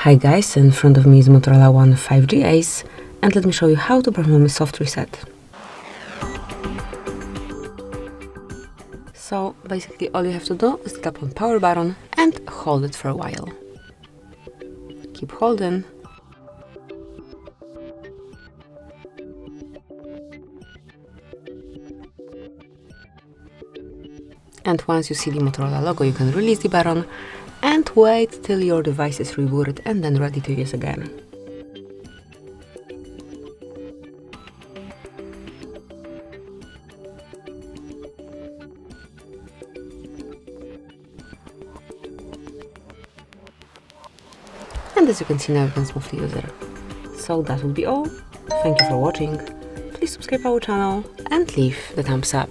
Hi guys, in front of me is Motorola One 5G Ace, and let me show you how to perform a soft reset. So basically all you have to do is tap on power button and hold it for a while. Keep holding. And once you see the Motorola logo, you can release the button and wait till your device is rebooted and then ready to use again. And as you can see now, you can smoothly use it. So that would be all. Thank you for watching. Please subscribe our channel and leave the thumbs up.